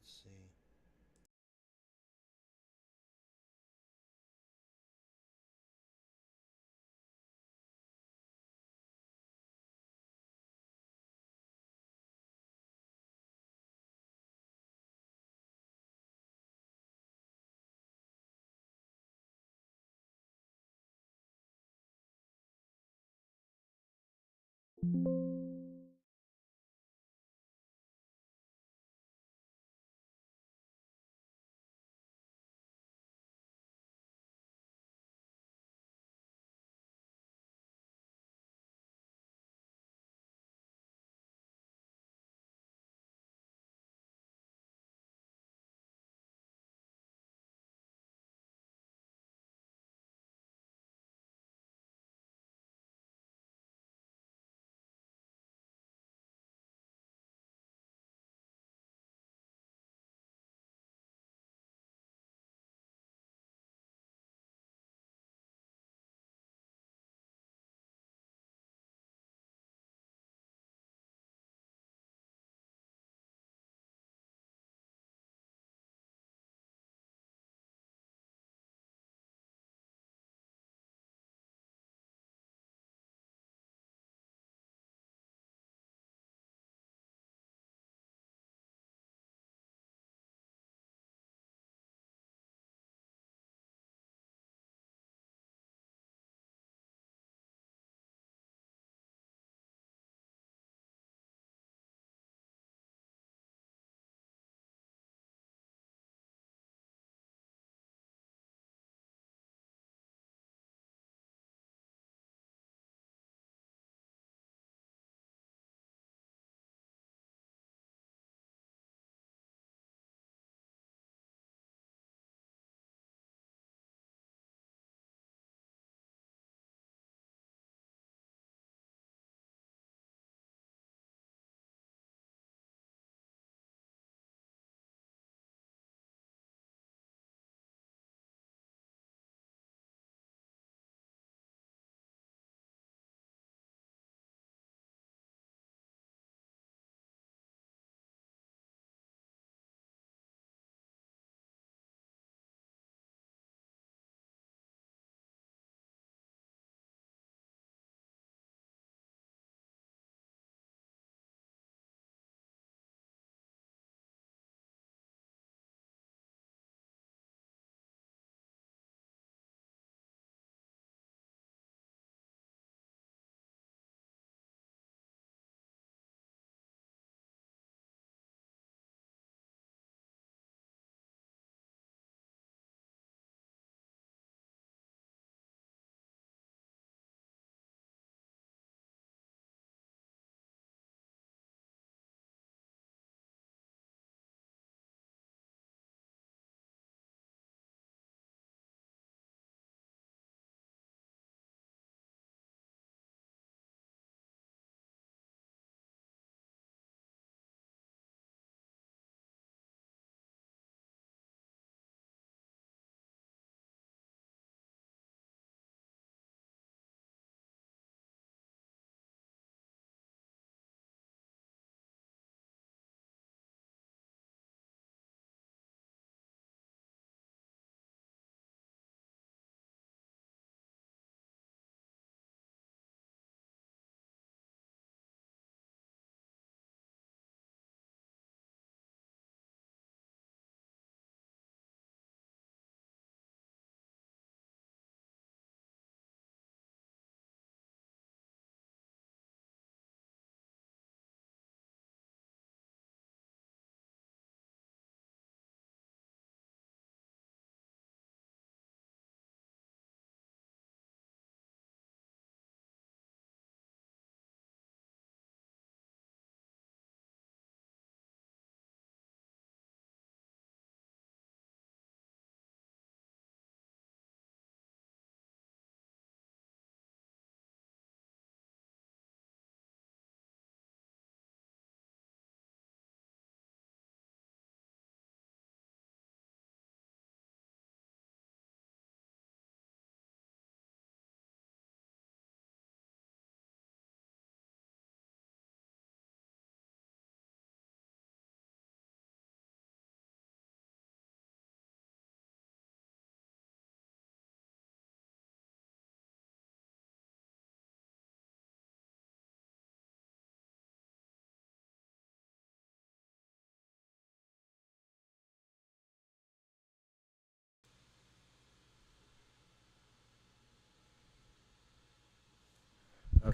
Let's see.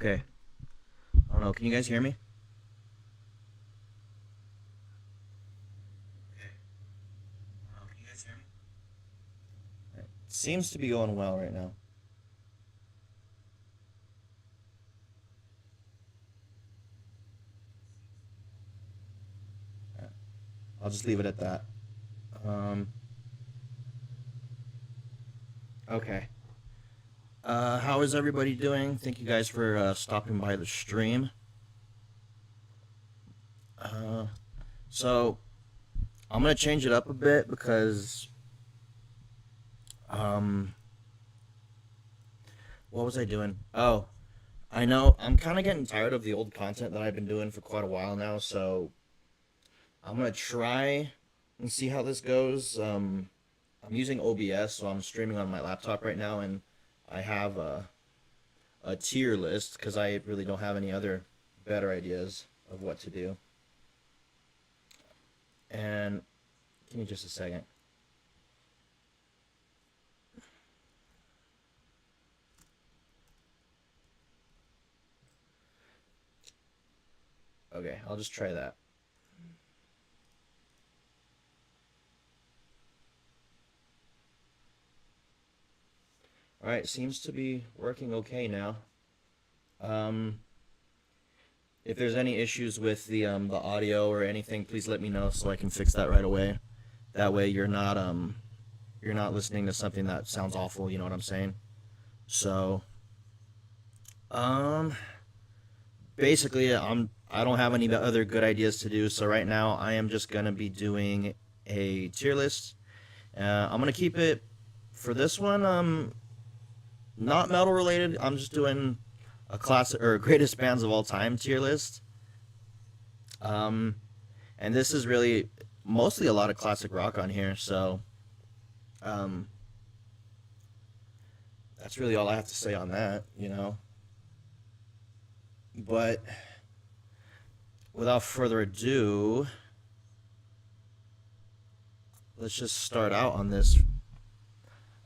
Okay. I don't know. Can you guys hear me? Okay. Can you guys hear me? It seems to be going well right now. Alright, I'll just leave it at that. Um, okay. How is everybody doing? Thank you guys for stopping by the stream. Uh, so I'm gonna change it up a bit because um, what was I doing? Oh, I know I'm kind of getting tired of the old content that I've been doing for quite a while now. So I'm gonna try and see how this goes. I'm using OBS, so I'm streaming on my laptop right now, and I have a tier list because I really don't have any other better ideas of what to do. And give me just a second. Okay, I'll just try that. All right, seems to be working okay now. Um, if there's any issues with the audio or anything, please let me know so I can fix that right away. That way you're not listening to something that sounds awful, you know what I'm saying? So, um basically I don't have any other good ideas to do, so right now I am just going to be doing a tier list. I'm going to keep it for this one not metal related. I'm just doing a classic or greatest bands of all time tier list. Um, and this is really mostly a lot of classic rock on here, so um, that's really all I have to say on that. But without further ado, let's just start out on this.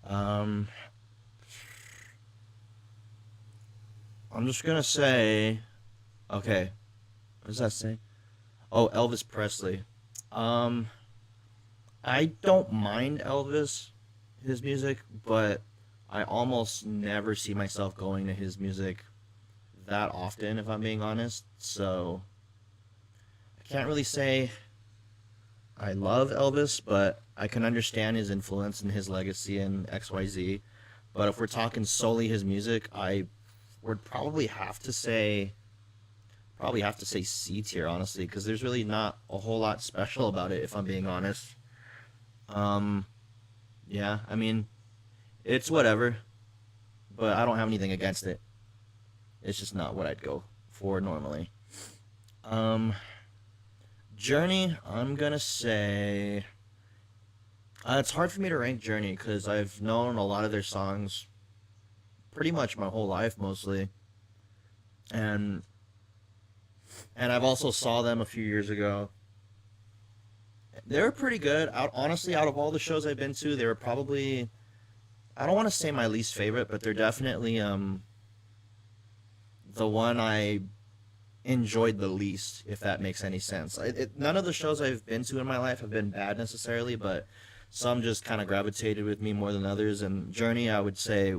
Um, I'm just gonna say, okay, what does that say? Oh, Elvis Presley. Um, I don't mind Elvis, his music, but I almost never see myself going to his music that often, if I'm being honest. So I can't really say I love Elvis, but I can understand his influence and his legacy and XYZ. But if we're talking solely his music, I would probably have to say C tier, honestly, because there's really not a whole lot special about it, if I'm being honest. Um, yeah, I mean, it's whatever, but I don't have anything against it. It's just not what I'd go for normally. Um, Journey, I'm gonna say it's hard for me to rank Journey because I've known a lot of their songs pretty much my whole life mostly, and I've also saw them a few years ago. They're pretty good. Honestly, out of all the shows I've been to, they were probably, I don't want to say my least favorite, but they're definitely the one I enjoyed the least, if that makes any sense. None of the shows I've been to in my life have been bad necessarily, but some just kind of gravitated with me more than others. And Journey, I would say,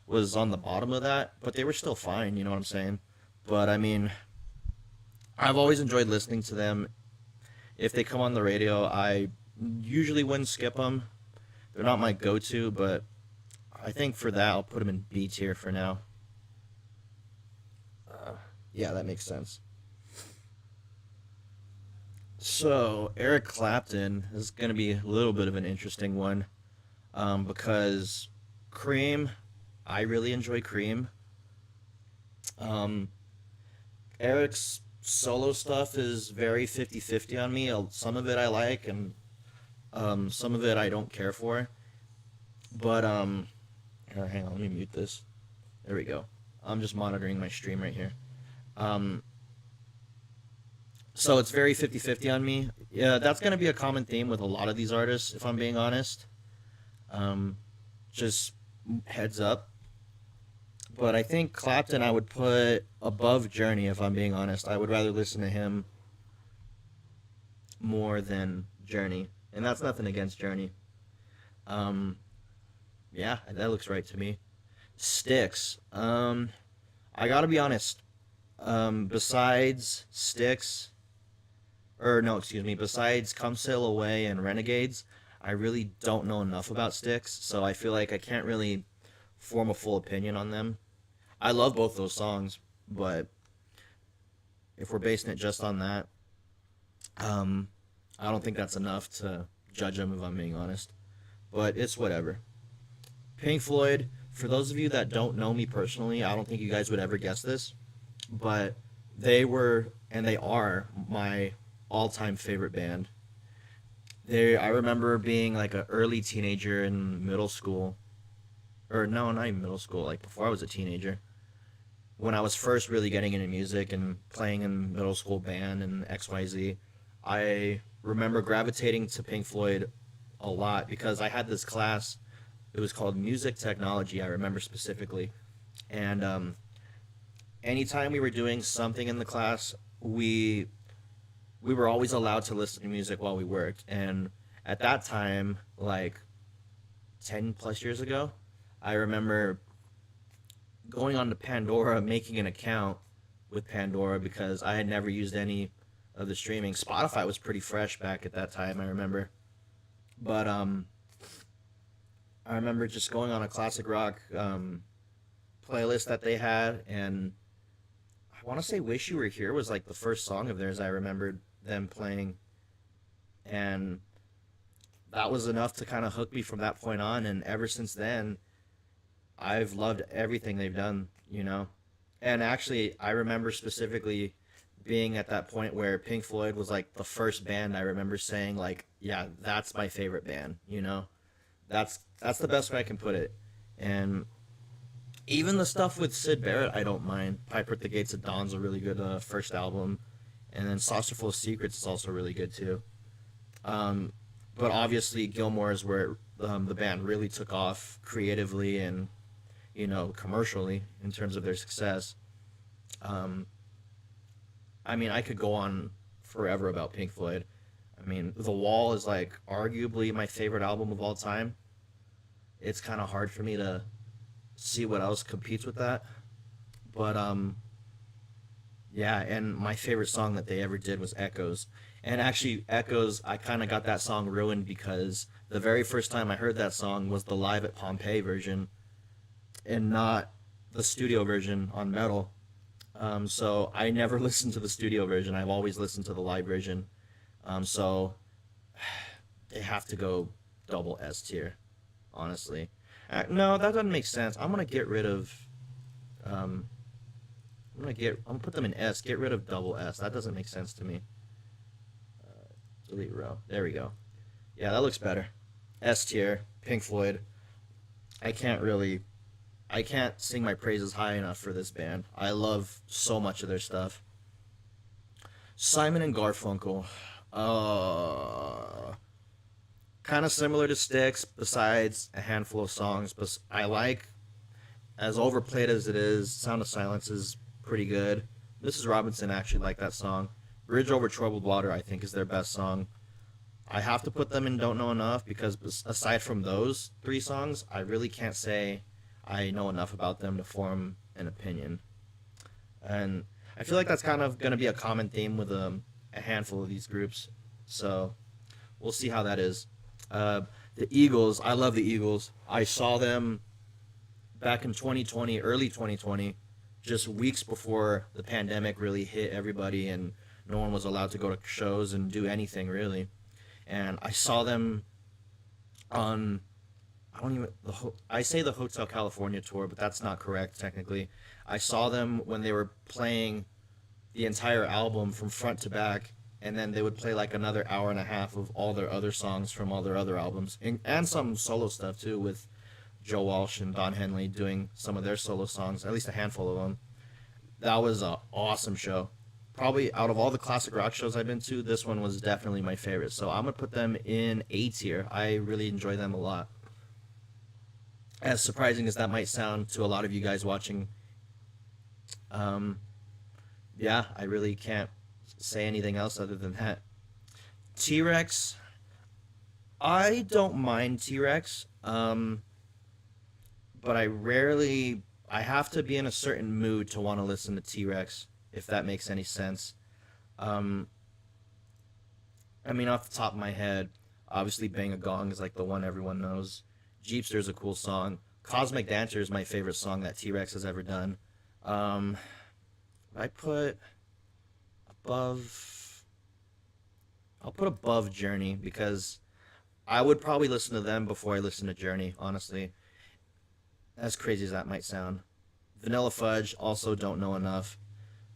was on the bottom of that, but they were still fine. You know what I'm saying? But I mean, I've always enjoyed listening to them. If they come on the radio, I usually wouldn't skip them. They're not my go-to, but I think for that, I'll put them in B tier for now. Uh, yeah, that makes sense. So, Eric Clapton is going to be a little bit of an interesting one because Cream, I really enjoy Cream. Um, Eric's solo stuff is very 50-50 on me. Some of it I like, and some of it I don't care for. But, here, hang on, let me mute this. There we go. I'm just monitoring my stream right here. Um, so it's very 50-50 on me. Yeah, that's going to be a common theme with a lot of these artists, if I'm being honest. Um, just heads up. But I think Clapton I would put above Journey if I'm being honest. I would rather listen to him more than Journey. And that's nothing against Journey. Um yeah, that looks right to me. Sticks. I got to be honest. Besides Sticks, or no, excuse me, besides Come Sail Away and Renegades, I really don't know enough about Sticks, so I feel like I can't really form a full opinion on them. I love both those songs, but if we're basing it just on that, um, I don't think that's enough to judge them if I'm being honest. But it's whatever. Pink Floyd, for those of you that don't know me personally, I don't think you guys would ever guess this, but they were and they are my all-time favorite band. I remember being like an early teenager in middle school, or no, not even middle school, like before I was a teenager, when I was first really getting into music and playing in middle school band and XYZ. I remember gravitating to Pink Floyd a lot because I had this class. It was called Music Technology. I remember specifically, and anytime we were doing something in the class, we were always allowed to listen to music while we worked. And at that time, like 10 plus years ago, I remember going on to Pandora, making an account with Pandora because I had never used any of the streaming. Spotify was pretty fresh back at that time, I remember. But I remember just going on a classic rock playlist that they had, and I want to say "Wish You Were Here" was like the first song of theirs I remembered them playing, and that was enough to kind of hook me from that point on. And ever since then, I've loved everything they've done, you know. And actually, I remember specifically being at that point where Pink Floyd was like the first band I remember saying like, yeah, that's my favorite band, you know. That's the best way I can put it. And even the stuff with Sid Barrett, I don't mind. Piper at the Gates of Dawn's a really good first album, and then Saucerful of Secrets is also really good too. Um, but obviously, Gilmore is where the band really took off creatively and commercially in terms of their success. Um, I mean, I could go on forever about Pink Floyd. I mean, The Wall is like arguably my favorite album of all time. It's kind of hard for me to see what else competes with that. But yeah, and my favorite song that they ever did was Echoes. And actually, Echoes, I kind of got that song ruined because the very first time I heard that song was the Live at Pompeii version and not the studio version on metal. So I never listened to the studio version. I've always listened to the live version. So they have to go double S tier, honestly. No, that doesn't make sense. I'm gonna get rid of. Um, I'm gonna put them in S. Get rid of double S. That doesn't make sense to me. Delete row. There we go. Yeah, that looks better. S tier. Pink Floyd. I can't really. I can't sing my praises high enough for this band. I love so much of their stuff. Simon and Garfunkel. Uh, Kind of similar to Styx, besides a handful of songs. But I like, as overplayed as it is, Sound of Silence is pretty good. Mrs. Robinson actually liked that song. Bridge Over Troubled Water, I think, is their best song. I have to put them in Don't Know Enough because aside from those three songs, I really can't say I know enough about them to form an opinion. And I feel like that's kind of going to be a common theme with a handful of these groups. So we'll see how that is. Uh, the Eagles, I love the Eagles. I saw them back in 2020, early 2020, just weeks before the pandemic really hit everybody and no one was allowed to go to shows and do anything really. And I saw them on I don't even I say the Hotel California tour, but that's not correct technically. I saw them when they were playing the entire album from front to back, and then they would play like another hour and a half of all their other songs from all their other albums, and some solo stuff too with Joe Walsh and Don Henley doing some of their solo songs, at least a handful of them. That was an awesome show. Probably out of all the classic rock shows I've been to, this one was definitely my favorite. So I'm gonna put them in A tier. I really enjoy them a lot. As surprising as that might sound to a lot of you guys watching, um, yeah, I really can't say anything else other than that. T Rex, I don't mind T Rex, but I have to be in a certain mood to want to listen to T Rex, if that makes any sense. Um, I mean, off the top of my head, obviously Bang a Gong is like the one everyone knows. Jeepster is a cool song. Cosmic Dancer is my favorite song that T Rex has ever done. Um, I put above. I'll put above Journey because I would probably listen to them before I listen to Journey. Honestly, as crazy as that might sound. Vanilla Fudge also don't know enough.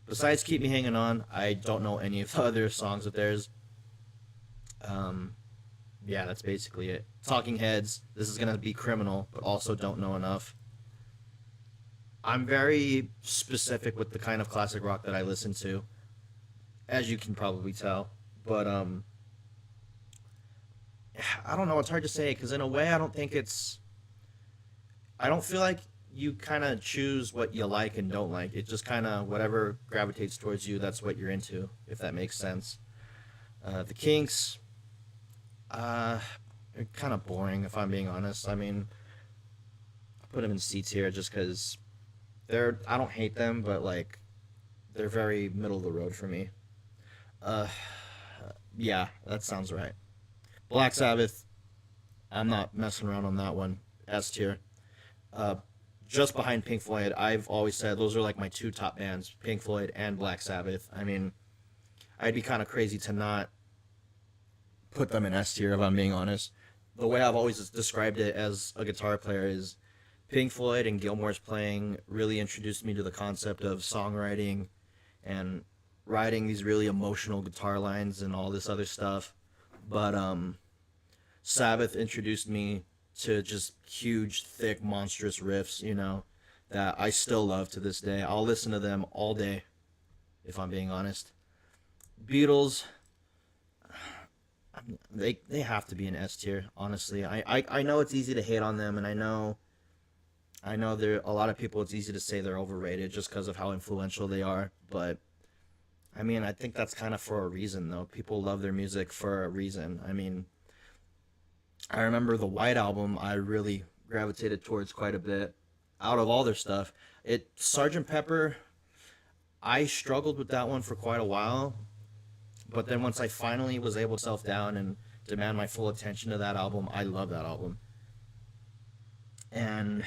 Besides Keep Me Hanging On, I don't know any of the other songs of theirs. Um, yeah, that's basically it. Talking Heads, this is gonna be Criminal, but also don't know enough. I'm very specific with the kind of classic rock that I listen to, as you can probably tell. But I don't know. It's hard to say because in a way, I don't think it's. I don't feel like you kind of choose what you like and don't like. It just kind of whatever gravitates towards you. That's what you're into, if that makes sense. The Kinks, uh, they're kind of boring if I'm being honest. I mean, I put them in C tier just because they're. I don't hate them, but like they're very middle of the road for me. Uh, yeah, that sounds right. Black Sabbath, I'm not messing around on that one. S tier. Uh, just behind Pink Floyd, I've always said those are like my two top bands, Pink Floyd and Black Sabbath. I mean, I'd be kind of crazy to not put them in S tier if I'm being honest. The way I've always described it as a guitar player is Pink Floyd and Gilmore's playing really introduced me to the concept of songwriting and writing these really emotional guitar lines and all this other stuff. But Sabbath introduced me to just huge, thick, monstrous riffs, that I still love to this day. I'll listen to them all day, if I'm being honest. Beatles, they have to be an S tier, honestly. I know it's easy to hate on them, and I know there a lot of people. It's easy to say they're overrated just because of how influential they are, but I mean, I think that's kind of for a reason, though. People love their music for a reason. I mean, I remember the White Album. I really gravitated towards quite a bit. Out of all their stuff, Sergeant Pepper. I struggled with that one for quite a while, but then once I finally was able to self down and demand my full attention to that album, I love that album. And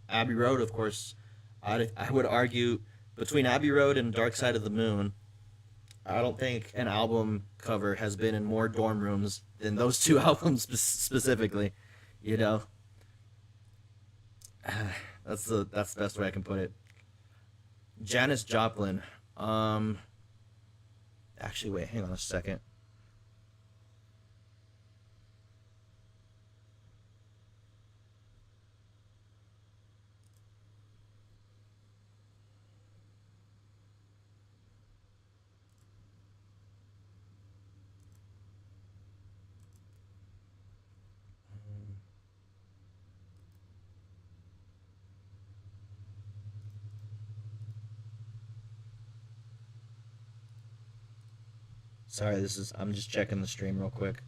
Abbey Road, of course, I would argue between Abbey Road and Dark Side of the Moon, I don't think an album cover has been in more dorm rooms than those two albums specifically. You know, that's the best way I can put it. Janis Joplin. Um, Actually, wait, hang on a second. Sorry, I'm just checking the stream real quick.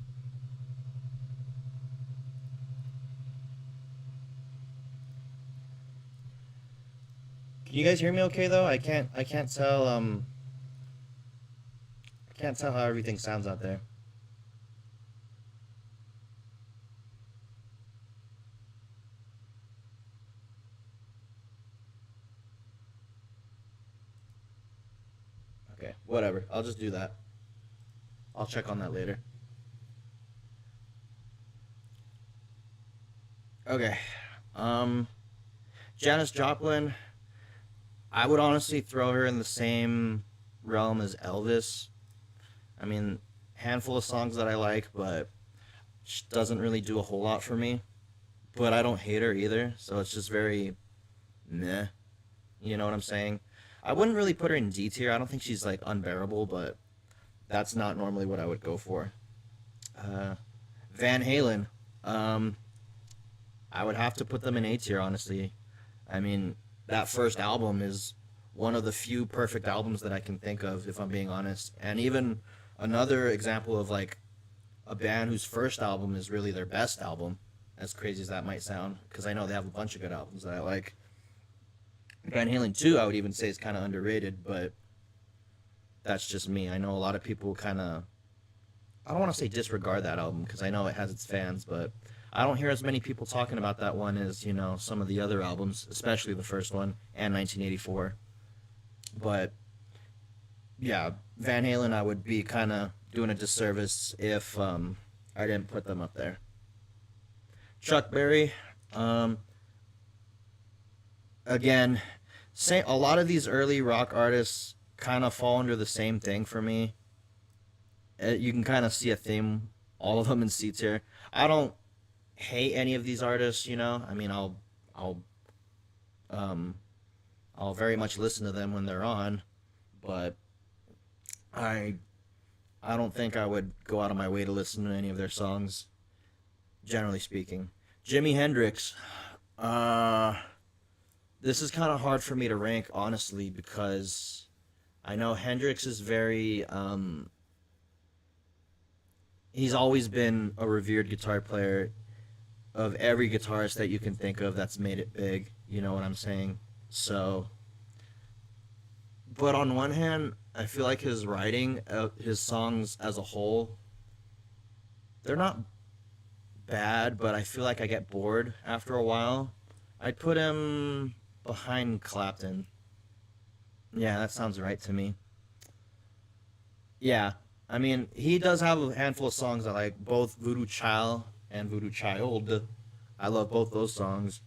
Can you guys hear me okay though? I can't tell how everything sounds out there. Okay, whatever. I'll just do that. I'll check on that later. Okay. Um, Janis Joplin, I would honestly throw her in the same realm as Elvis. I mean, handful of songs that I like, but she doesn't really do a whole lot for me. But I don't hate her either, so it's just very meh. You know what I'm saying? I wouldn't really put her in D tier. I don't think she's like unbearable, but that's not normally what I would go for. Uh, Van Halen. Um, I would have to put them in A tier, honestly. I mean, that first album is one of the few perfect albums that I can think of, if I'm being honest. And even another example of like a band whose first album is really their best album, as crazy as that might sound, because I know they have a bunch of good albums that I like. Van Halen 2, I would even say, is kind of underrated, but that's just me. I know a lot of people kind of, I don't want to say disregard that album, because I know it has its fans, but I don't hear as many people talking about that one as, some of the other albums, especially the first one and 1984. But yeah, Van Halen, I would be kind of doing a disservice if I didn't put them up there. Chuck Berry, um, again, a lot of these early rock artists kind of fall under the same thing for me. You can kind of see a theme, all of them in C tier. I don't hate any of these artists, I mean, I'll, um, I'll very much listen to them when they're on, but I, I don't think I would go out of my way to listen to any of their songs, generally speaking. Jimi Hendrix, uh, this is kind of hard for me to rank, honestly, because I know Hendrix is very, he's always been a revered guitar player of every guitarist that you can think of that's made it big. You know what I'm saying? So, but on one hand, I feel like his writing, his songs as a whole, they're not bad, but I feel like I get bored after a while. I'd put him behind Clapton. Yeah, that sounds right to me. Yeah, I mean, he does have a handful of songs I like, both Voodoo Child and Voodoo Child. I love both those songs.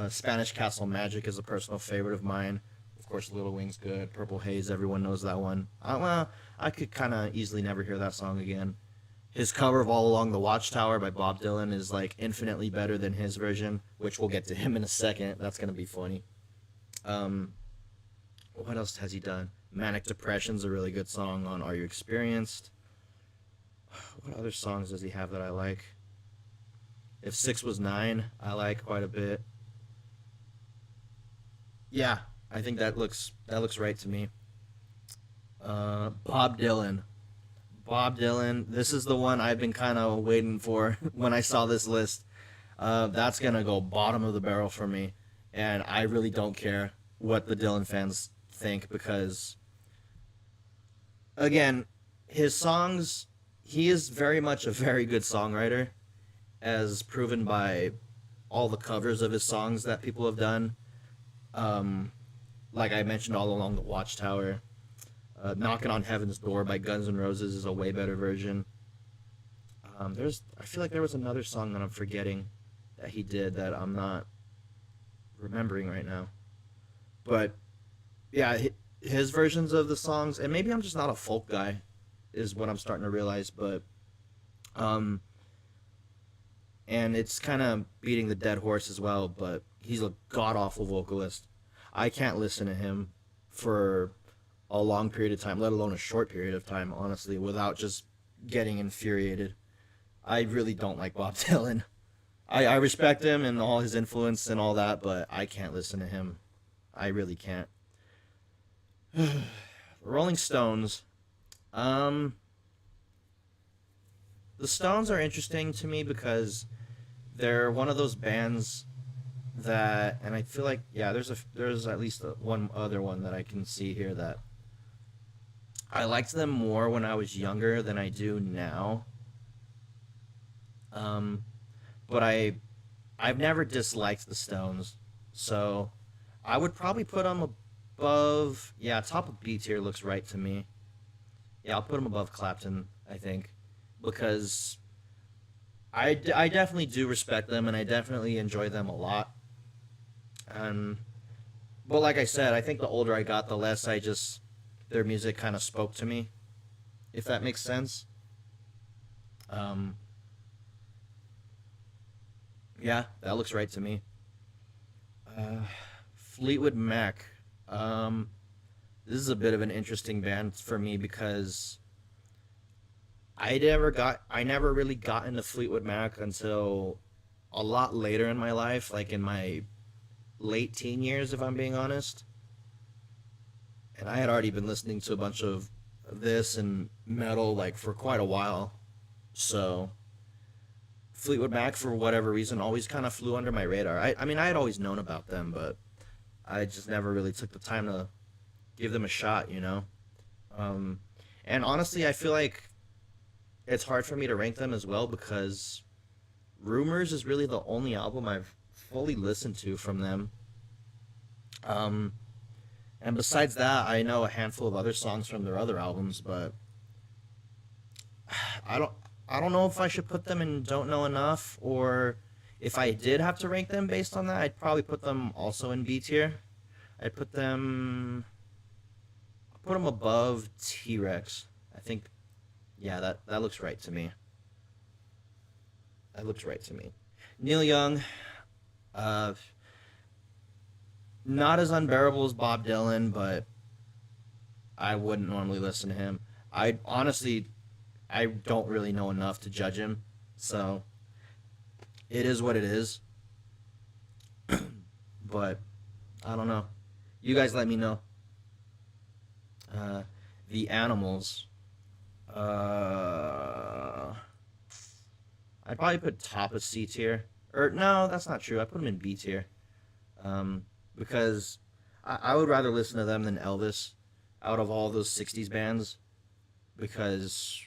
Spanish Castle Magic is a personal favorite of mine. Of course, Little Wing's good. Purple Haze, everyone knows that one. Well, I could kind of easily never hear that song again. His cover of All Along the Watchtower by Bob Dylan is like infinitely better than his version, which we'll get to him in a second. That's gonna be funny. Um, what else has he done? Manic Depression's a really good song on Are You Experienced? What other songs does he have that I like? If Six Was Nine, I like quite a bit. Yeah, I think that looks right to me. Bob Dylan. Bob Dylan. This is the one I've been kind of waiting for when I saw this list. That's gonna go bottom of the barrel for me, and I really don't care what the Dylan fans think because, again, his songs. He is very much a very good songwriter, as proven by all the covers of his songs that people have done. Um, like I mentioned, All Along the Watchtower. Knocking on Heaven's Door by Guns N' Roses is a way better version. I feel like there was another song that I'm forgetting that he did that I'm not remembering right now. But yeah, his versions of the songs, and maybe I'm just not a folk guy, is what I'm starting to realize. But um, and it's kind of beating the dead horse as well. But he's a god awful vocalist. I can't listen to him for a long period of time, let alone a short period of time, honestly, without just getting infuriated. I really don't like Bob Dylan. I respect him and all his influence and all that, but I can't listen to him. I really can't. Rolling Stones. Um, the Stones are interesting to me because they're one of those bands that, and I feel like, yeah, there's at least one other one that I can see here that I liked them more when I was younger than I do now. Um, but I've never disliked the Stones, so I would probably put them above. Yeah, top of B tier looks right to me. Yeah, I'll put them above Clapton, I think, because I definitely do respect them and I definitely enjoy them a lot. Um, but like I said, I think the older I got, the less their music kind of spoke to me, if that makes sense. Um, yeah, that looks right to me. Uh, Fleetwood Mac. Um, this is a bit of an interesting band for me because I never really got into Fleetwood Mac until a lot later in my life, like in my late teen years, if I'm being honest. And I had already been listening to a bunch of this and metal like for quite a while. So Fleetwood Mac, for whatever reason, always kind of flew under my radar. I mean, I had always known about them, but I just never really took the time to give them a shot, you know? Um, and honestly, I feel like it's hard for me to rank them as well because Rumors is really the only album I've fully listened to from them. Um, and besides that, I know a handful of other songs from their other albums, but I don't I don't know if I should put them in Don't Know Enough, or if I did have to rank them based on that, I'd probably put them also in B tier. I'd put them above T Rex. I think, yeah, that looks right to me. That looks right to me. Neil Young, uh, not as unbearable as Bob Dylan, but I wouldn't normally listen to him. I honestly, I don't really know enough to judge him, so it is what it is. But I don't know. You guys let me know. Uh, the Animals. Uh, I'd probably put top of C tier. Or no, that's not true. I put them in B tier. Um, because I would rather listen to them than Elvis out of all those '60s bands. Because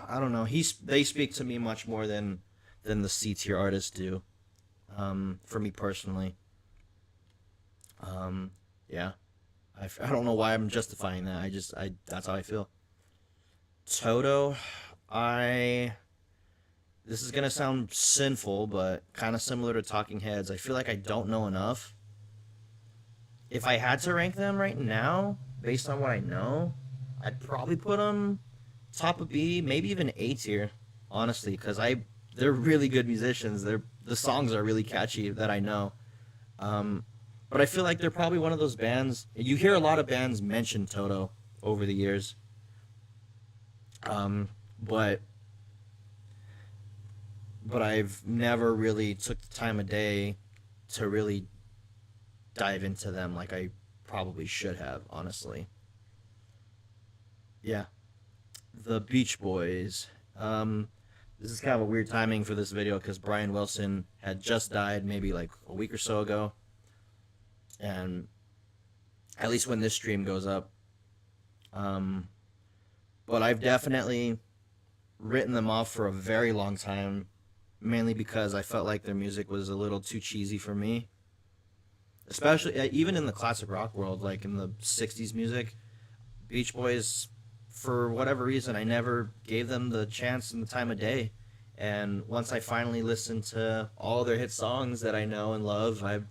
I don't know. They speak to me much more than the C tier artists do. For me personally. Um, yeah. I don't know why I'm justifying that. I that's how I feel. Toto, I this is gonna sound sinful, but kind of similar to Talking Heads. I feel like I don't know enough. If I had to rank them right now, based on what I know, I'd probably put them top of B, maybe even A tier, honestly, because they're really good musicians. The songs are really catchy that I know. Um, but I feel like they're probably one of those bands. You hear a lot of bands mention Toto over the years, um, but I've never really took the time of day to really dive into them like I probably should have, honestly. Yeah, the Beach Boys. This is kind of a weird timing for this video because Brian Wilson had just died maybe like a week or so ago, and at least when this stream goes up. Um, but I've definitely written them off for a very long time, mainly because I felt like their music was a little too cheesy for me. Especially even in the classic rock world, like in the '60s music, Beach Boys, for whatever reason, I never gave them the chance and the time of day. And once I finally listened to all their hit songs that I know and love, I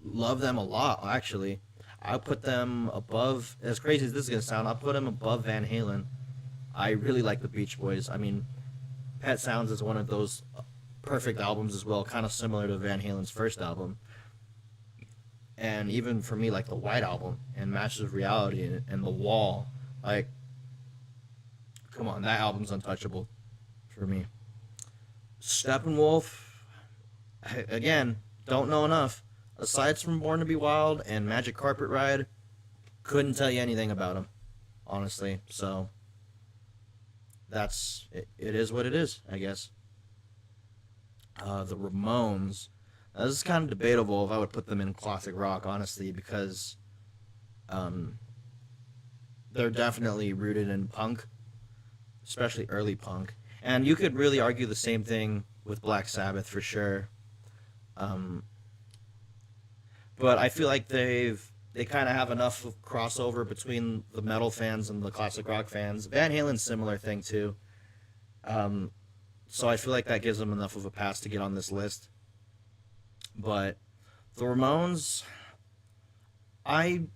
love them a lot, actually. I'll put them above, as crazy as this is going to sound, I'll put them above Van Halen. I really like the Beach Boys. I mean, Pet Sounds is one of those perfect albums as well, kind of similar to Van Halen's first album. And even for me, like the White Album and Masters of Reality and The Wall, like, come on, that album's untouchable for me. Steppenwolf, again, don't know enough. Aside from Born to Be Wild and Magic Carpet Ride, couldn't tell you anything about them, honestly. So it is what it is, I guess. The Ramones. This is kind of debatable if I would put them in classic rock, honestly, because um, they're definitely rooted in punk, especially early punk. And you could really argue the same thing with Black Sabbath for sure. Um, but I feel like they kind of have enough of crossover between the metal fans and the classic rock fans. Van Halen's similar thing too. Um, so I feel like that gives them enough of a pass to get on this list. But the Ramones, I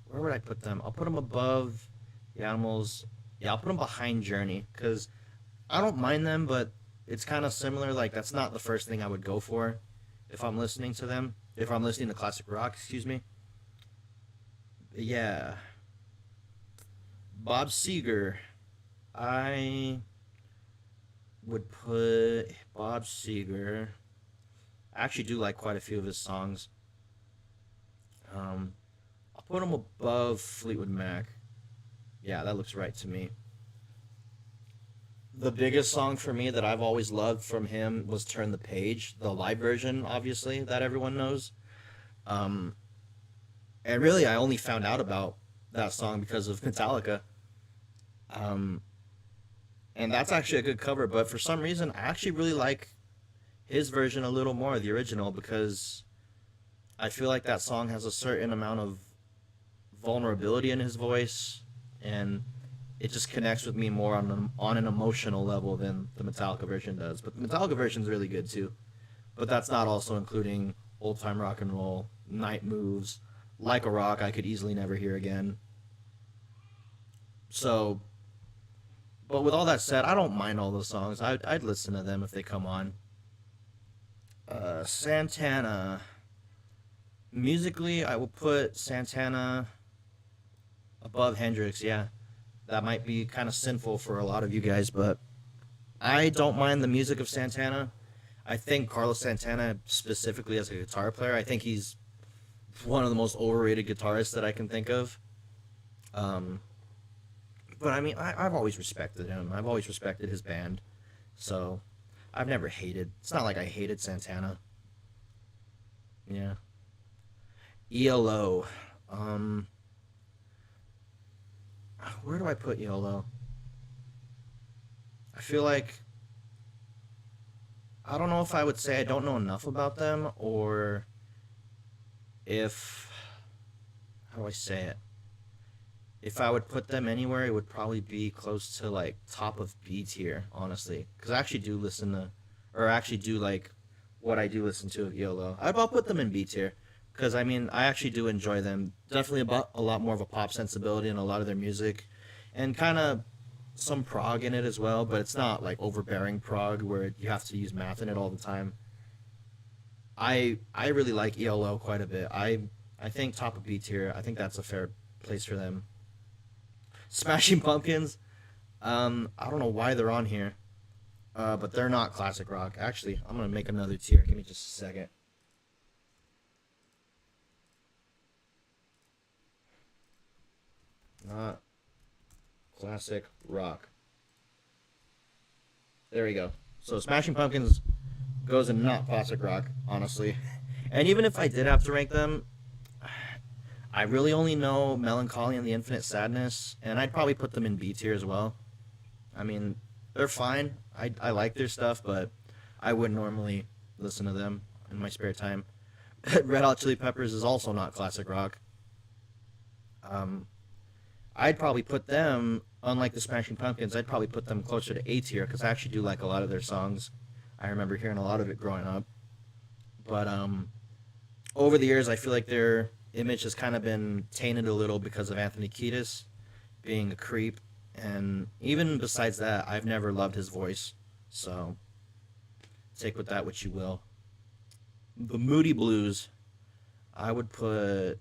where would I put them? I'll put them above the Animals. Yeah, I'll put them behind Journey because I don't mind them, but it's kind of similar. Like that's not the first thing I would go for if I'm listening to them. If I'm listening to classic rock, excuse me. Yeah, Bob Seger. I would put Bob Seger. I actually do like quite a few of his songs. Um, I'll put him above Fleetwood Mac. Yeah, that looks right to me. The biggest song for me that I've always loved from him was Turn the Page, the live version, obviously, that everyone knows. Um, and really, I only found out about that song because of Metallica. Um, and that's actually a good cover, but for some reason, I actually really like his version a little more, the original, because I feel like that song has a certain amount of vulnerability in his voice, and it just connects with me more on an emotional level than the Metallica version does. But the Metallica version is really good too. But that's not also including old time rock and roll, night moves, like a rock I could easily never hear again. So, but with all that said, I don't mind all those songs. I'd listen to them if they come on. Santana. Musically, I will put Santana above Hendrix. Yeah, that might be kind of sinful for a lot of you guys, but I don't mind the music of Santana. I think Carlos Santana, specifically as a guitar player, I think he's one of the most overrated guitarists that I can think of. Um, but I mean, I've always respected him. I've always respected his band. So I've never hated. It's not like I hated Santana. Yeah. ELO. Um, where do I put ELO? I feel like I don't know if I would say I don't know enough about them or if how do I say it? If I would put them anywhere, it would probably be close to like top of B tier, honestly, because I actually do listen to, or I actually do like what I do listen to of YOLO. I'll put them in B tier because I mean I actually do enjoy them. Definitely about a lot more of a pop sensibility in a lot of their music, and kind of some prog in it as well. But it's not like overbearing prog where you have to use math in it all the time. I really like ELO quite a bit. I think top of B tier. I think that's a fair place for them. Smashing Pumpkins. I don't know why they're on here, but they're not classic rock. Actually, I'm gonna make another tier. Give me just a second. Not classic rock. There we go. So Smashing Pumpkins goes in not classic rock, honestly. And even if I did have to rank them, I really only know Melancholy and the Infinite Sadness, and I'd probably put them in B tier as well. I mean, they're fine. I like their stuff, but I wouldn't normally listen to them in my spare time. Red Hot Chili Peppers is also not classic rock. Um, I'd probably put them, unlike the Smashing Pumpkins, I'd probably put them closer to A tier because I actually do like a lot of their songs. I remember hearing a lot of it growing up. But over the years, I feel like their image has kind of been tainted a little because of Anthony Kiedis being a creep. And even besides that, I've never loved his voice. So take with that what you will. The Moody Blues, I would put.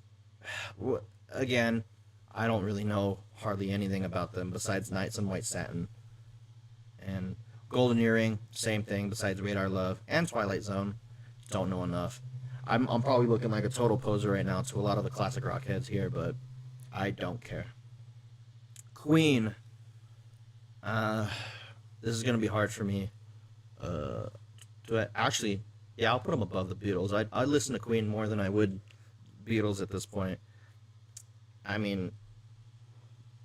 Again, I don't really know hardly anything about them besides Nights on White Satin. And Golden Earring, same thing besides Radar Love. And Twilight Zone, don't know enough. I'm probably looking like a total poser right now to a lot of the classic rock heads here, but I don't care. Queen. Uh, this is gonna be hard for me. Uh, do I actually? Yeah, I'll put them above the Beatles. I listen to Queen more than I would Beatles at this point. I mean,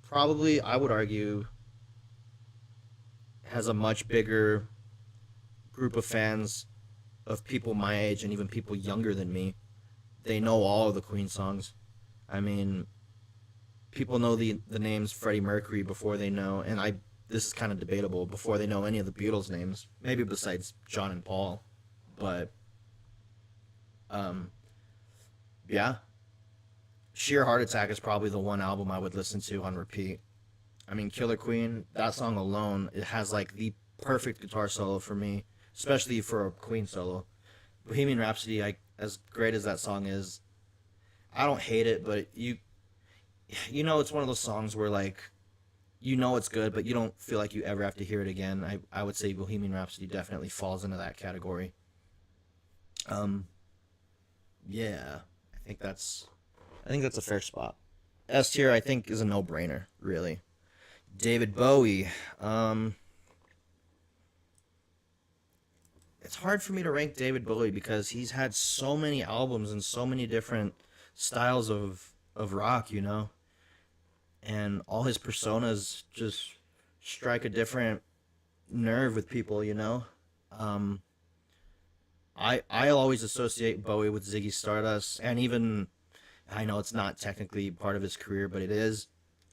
probably I would argue has a much bigger group of fans of people my age and even people younger than me. They know all of the Queen songs. I mean, people know the names Freddie Mercury before they know, and I this is kind of debatable, before they know any of the Beatles names, maybe besides John and Paul. But um, yeah, Sheer Heart Attack is probably the one album I would listen to on repeat. I mean, Killer Queen, that song alone, it has like the perfect guitar solo for me, especially for a Queen solo. Bohemian Rhapsody, as great as that song is, I don't hate it, but you know, it's one of those songs where like you know it's good, but you don't feel like you ever have to hear it again. I would say Bohemian Rhapsody definitely falls into that category. Um, yeah, I think that's I think that's a fair spot. S tier, I think, is a no brainer. Really, David Bowie. Um, it's hard for me to rank David Bowie because he's had so many albums and so many different styles of rock, you know, and all his personas just strike a different nerve with people, you know. Um, I'll always associate Bowie with Ziggy Stardust, and even I know it's not technically part of his career, but it is,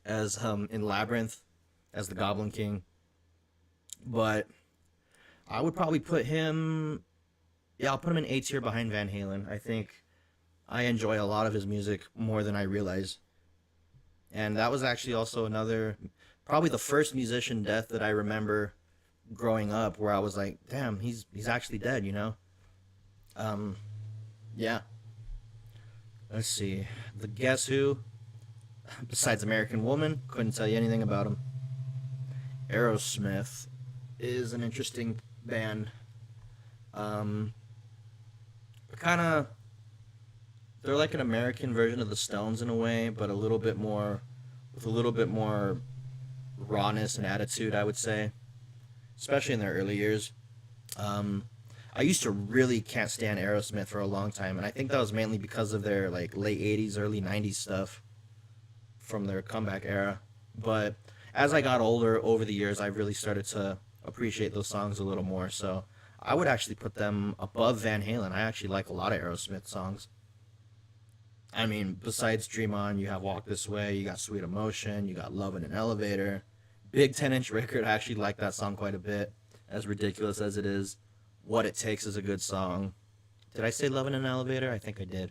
as in Labyrinth, as the Goblin King. But I would probably put him. Yeah, I'll put him in A tier behind Van Halen. I think I enjoy a lot of his music more than I realize, and that was actually also another, probably the first musician death that I remember growing up, where I was like, damn, he's actually dead, you know. Um, yeah. Let's see. The Guess Who, besides American Woman, couldn't tell you anything about him. Aerosmith is an interesting band. Um, kind of, they're like an American version of the Stones in a way, but a little bit more, with a little bit more rawness and attitude, I would say, especially in their early years. Um, I used to really can't stand Aerosmith for a long time, and I think that was mainly because of their like late '80s, early '90s stuff from their comeback era. But as I got older over the years, I really started to appreciate those songs a little more. So I would actually put them above Van Halen. I actually like a lot of Aerosmith songs. I mean, besides Dream On, you have Walk This Way, you got Sweet Emotion, you got Love in an Elevator. Big 10-inch record, I actually like that song quite a bit, as ridiculous as it is. What It Takes is a good song. Did I say Love in an Elevator? I think I did.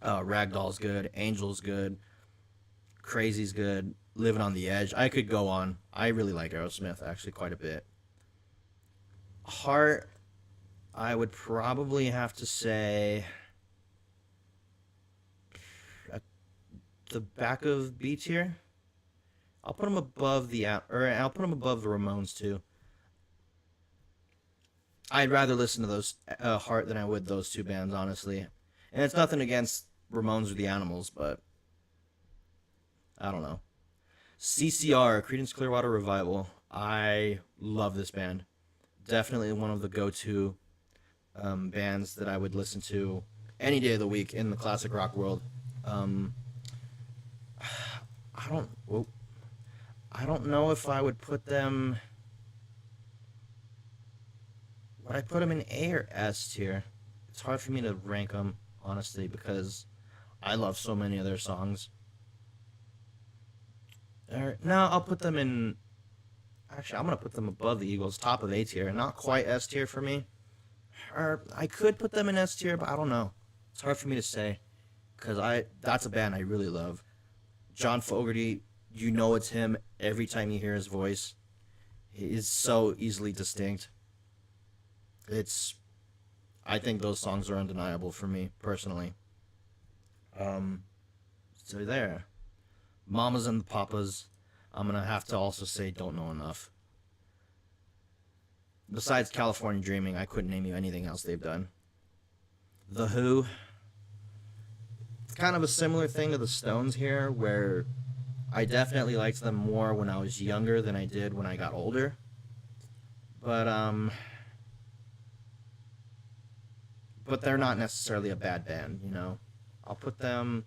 Ragdoll's good, Angel's good, Crazy's good, Living on the Edge. I could go on. I really like Aerosmith actually quite a bit. Heart, I would probably have to say at the back of B tier. I'll put them above or I'll put them above the Ramones too. I'd rather listen to those Heart than I would those two bands, honestly. And it's nothing against Ramones or the Animals, but I don't know. CCR, Creedence Clearwater Revival. I love this band. Definitely one of the go-to bands that I would listen to any day of the week in the classic rock world. Um, I don't. Whoa, I don't know if I would put them. Would I put them in A or S tier? It's hard for me to rank them honestly because I love so many of their songs. No, I'll put them in. Actually, I'm gonna put them above the Eagles, top of A tier, not quite S tier for me. Or I could put them in S tier, but I don't know. It's hard for me to say because I that's a band I really love. John Fogerty, you know it's him every time you hear his voice. He is so easily distinct. It's I think those songs are undeniable for me personally. Um, so there, Mamas and the Papas. I'm gonna have to also say don't know enough. Besides California Dreaming, I couldn't name you anything else they've done. The Who. It's kind of a similar thing to the Stones here, where I definitely liked them more when I was younger than I did when I got older. But but they're not necessarily a bad band, you know. I'll put them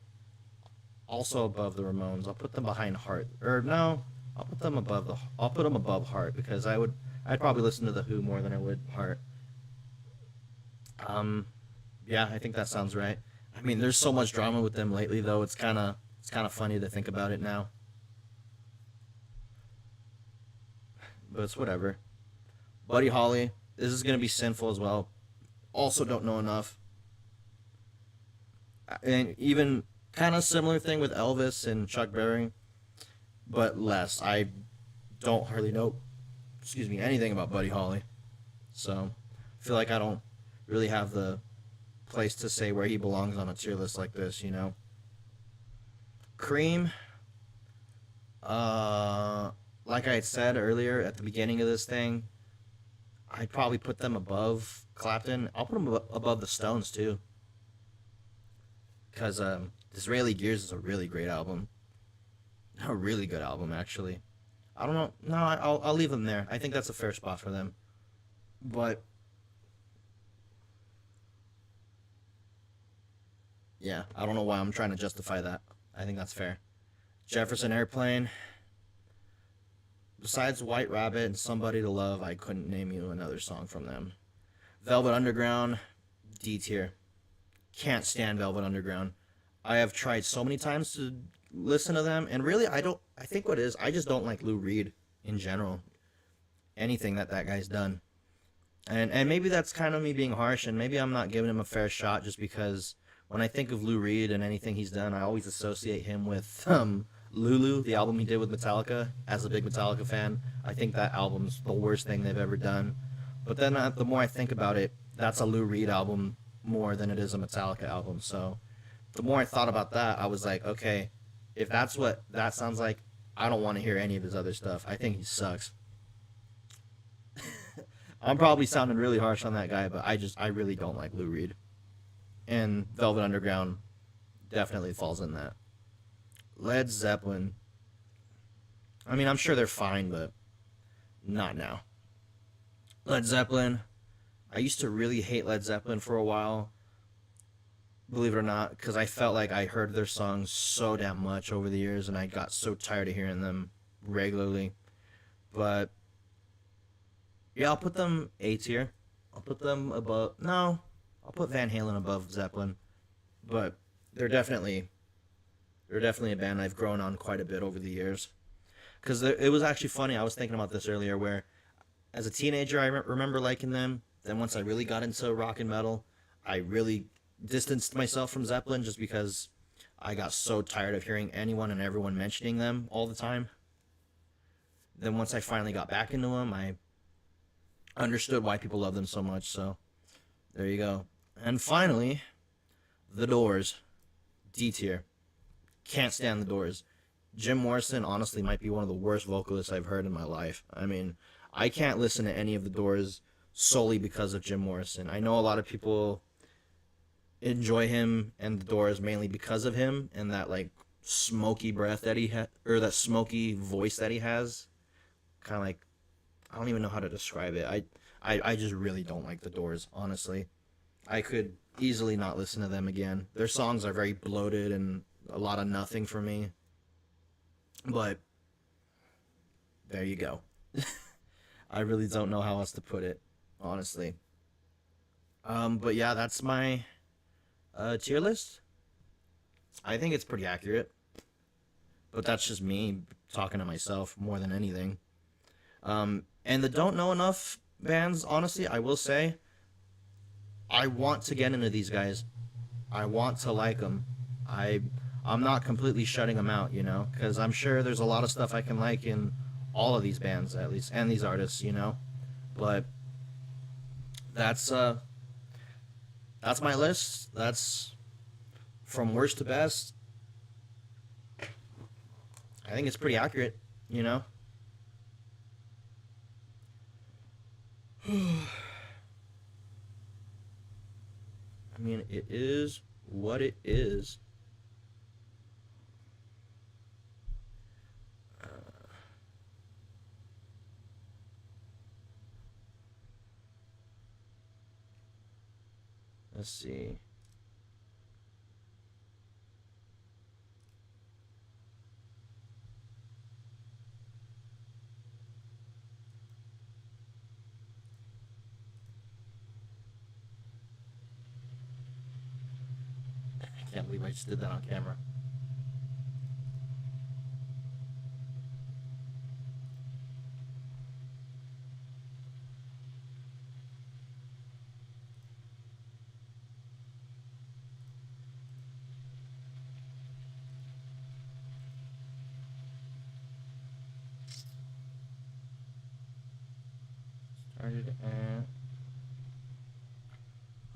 also above the Ramones. I'll put them behind Heart. Or no, I'll put them above Heart because I'd probably listen to the Who more than I would Heart. Um, yeah, I think that sounds right. I mean, there's so much drama with them lately, though. It's kind of funny to think about it now, but it's whatever. Buddy Holly, this is gonna be sinful as well. Also, don't know enough, and even kind of similar thing with Elvis and Chuck Berry, but less. I don't hardly know, excuse me, anything about Buddy Holly, so I feel like I don't really have the place to say where he belongs on a tier list like this. You know, Cream. Uh, like I had said earlier at the beginning of this thing, I'd probably put them above Clapton. I'll put them above the Stones too, because Disraeli Gears is a really great album, a really good album actually. I don't know. No, I'll leave them there. I think that's a fair spot for them. But yeah, I don't know why I'm trying to justify that. I think that's fair. Jefferson Airplane. Besides White Rabbit and Somebody to Love, I couldn't name you another song from them. Velvet Underground, D tier. Can't stand Velvet Underground. I have tried so many times to listen to them, and really, I don't. I think what it is, I just don't like Lou Reed in general. Anything that guy's done, and maybe that's kind of me being harsh, and maybe I'm not giving him a fair shot just because when I think of Lou Reed and anything he's done, I always associate him with Lulu, the album he did with Metallica. As a big Metallica fan, I think that album's the worst thing they've ever done. But then the more I think about it, that's a Lou Reed album more than it is a Metallica album. So the more I thought about that, I was like, okay, if that's what that sounds like, I don't want to hear any of his other stuff. I think he sucks. I'm probably sounding really harsh on that guy, but I really don't like Lou Reed. And Velvet Underground definitely falls in that. Led Zeppelin. I mean, I'm sure they're fine, but not now. Led Zeppelin. I used to really hate Led Zeppelin for a while, believe it or not, because I felt like I heard their songs so damn much over the years, and I got so tired of hearing them regularly. But yeah, I'll put them A tier. I'll put them above. No, I'll put Van Halen above Zeppelin, but they're definitely a band I've grown on quite a bit over the years. Because it was actually funny. I was thinking about this earlier, where as a teenager I remember liking them. Then once I really got into rock and metal, I really distanced myself from Zeppelin just because I got so tired of hearing anyone and everyone mentioning them all the time. Then once I finally got back into them, I understood why people love them so much. So there you go. And finally, The Doors, D tier. Can't stand The Doors. Jim Morrison honestly might be one of the worst vocalists I've heard in my life. I mean, I can't listen to any of The Doors solely because of Jim Morrison. I know a lot of people enjoy him and The Doors mainly because of him and that like smoky breath that he had, or that smoky voice that he has. Kind of like, I don't even know how to describe it. I just really don't like The Doors, honestly. I could easily not listen to them again. Their songs are very bloated and a lot of nothing for me. But there you go. I really don't know how else to put it, honestly. But yeah, that's my tier list. I think it's pretty accurate, but that's just me talking to myself more than anything. And the don't know enough bands, honestly, I will say, I want to get into these guys. I want to like them. I'm not completely shutting them out, because I'm sure there's a lot of stuff I can like in all of these bands at least, and these artists. But that's my list. That's from worst to best. I think it's pretty accurate. I mean, it is what it is. Let's see. I can't believe I just did that on camera. Started at...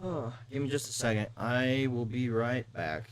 Oh, give me just a second. I will be right back.